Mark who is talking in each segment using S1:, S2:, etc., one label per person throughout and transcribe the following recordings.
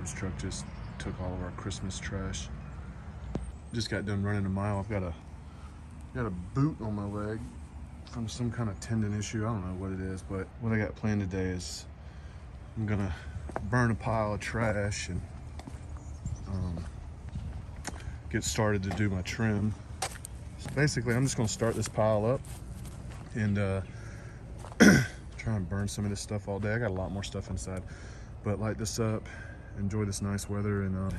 S1: garbage truck just took all of our Christmas trash. Just got done running a mile. I've got a boot on my leg from some kind of tendon issue. I don't know what it is, but what I got planned today is I'm gonna burn a pile of trash and get started to do my trim. So basically, I'm just gonna start this pile up and try and burn some of this stuff all day. I got a lot more stuff inside, but light this up, enjoy this nice weather, and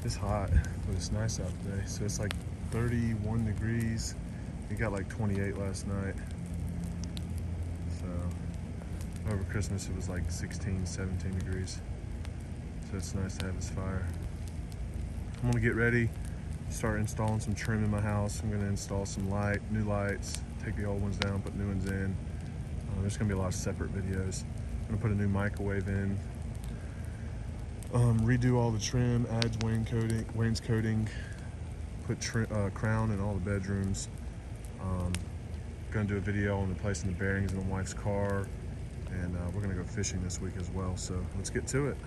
S1: it's hot, but it's nice out today. So it's like 31 degrees. It got like 28 last night. So over Christmas it was like 16, 17 degrees. So it's nice to have this fire. I'm gonna get ready, start installing some trim in my house. I'm gonna install some new lights, take the old ones down, put new ones in. There's gonna be a lot of separate videos. I'm gonna put a new microwave in. Redo all the trim, add wainscoting, put crown in all the bedrooms. Gonna do a video on replacing the bearings in my wife's car, and we're gonna go fishing this week as well. So let's get to it.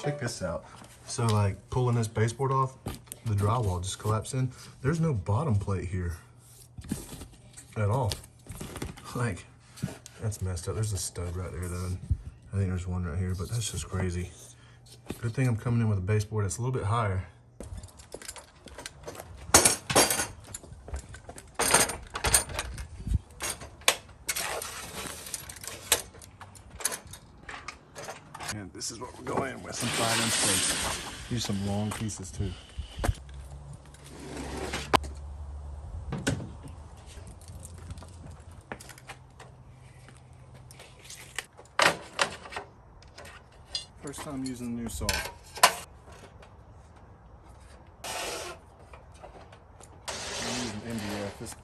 S1: Check this out. So like pulling this baseboard off, the drywall just collapsed in. There's no bottom plate here at all. Like, that's messed up. There's a stud right there though. I think there's one right here, but that's just crazy. Good thing I'm coming in with a baseboard that's a little bit higher. And this is what we're going with, some 5-inch plates. Use some long pieces too. First time using the new saw. I'm using MDF.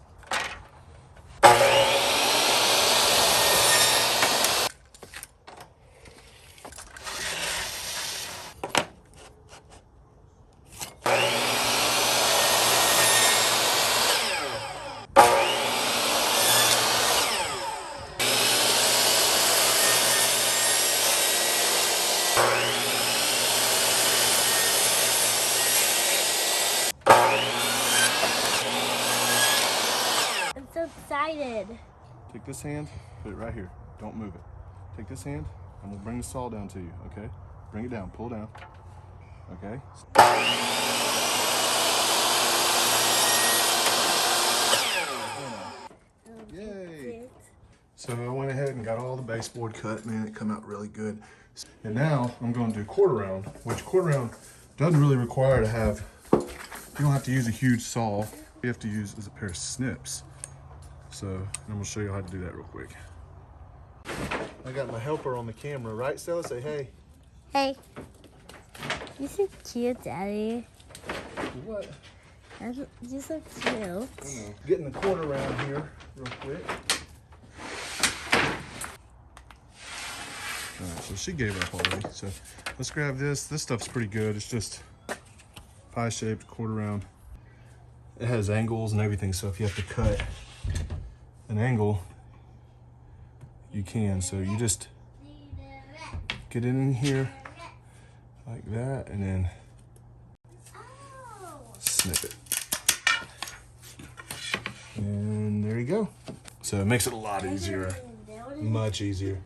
S2: I'm so excited.
S1: Take this hand, put it right here. Don't move it. Take this hand, and we'll bring the saw down to you, okay? Bring it down, pull down, okay? Yay! So I went ahead and got all the baseboard cut, man, it come out really good. And now I'm going to do quarter round, which quarter round doesn't really require to have, you don't have to use a huge saw. All you have to use is a pair of snips. So I'm gonna show you how to do that real quick. I got my helper on the camera, right, Stella? Say hey.
S2: Hey. You're so cute, Daddy.
S1: What?
S2: You're so cute.
S1: I know. Getting the quarter round here real quick. All right, so she gave up already. So let's grab this. This stuff's pretty good. It's just pie-shaped quarter round. it has angles and everything. So if you have to cut an angle, you can. So you just get it in here like that, and then snip it. And there you go. So it makes it a lot easier, much easier.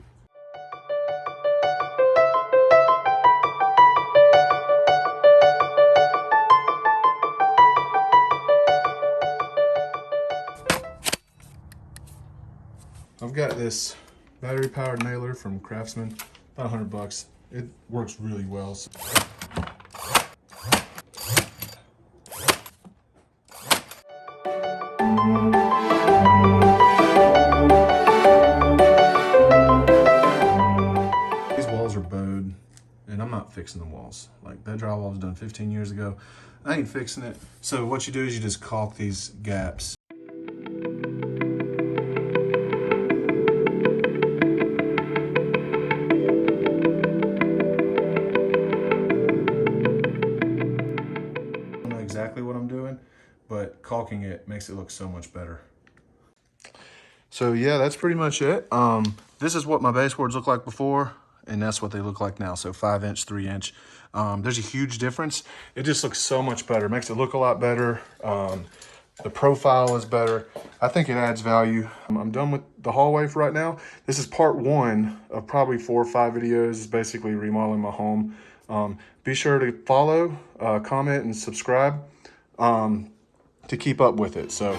S1: I've got this battery powered nailer from Craftsman, about 100 bucks. It works really well. These walls are bowed, and I'm not fixing the walls. Like, that drywall was done 15 years ago. I ain't fixing it. So what you do is you just caulk these gaps. Exactly what I'm doing, but caulking it makes it look so much better. So yeah, that's pretty much it. This is what my baseboards look like before, and that's what they look like now. So 5-inch, 3-inch. There's a huge difference. It just looks so much better. It makes it look a lot better. The profile is better. I think it adds value. I'm done with the hallway for right now. This is part 1 of probably 4 or 5 videos. It's basically remodeling my home. Be sure to follow, comment, and subscribe to keep up with it. So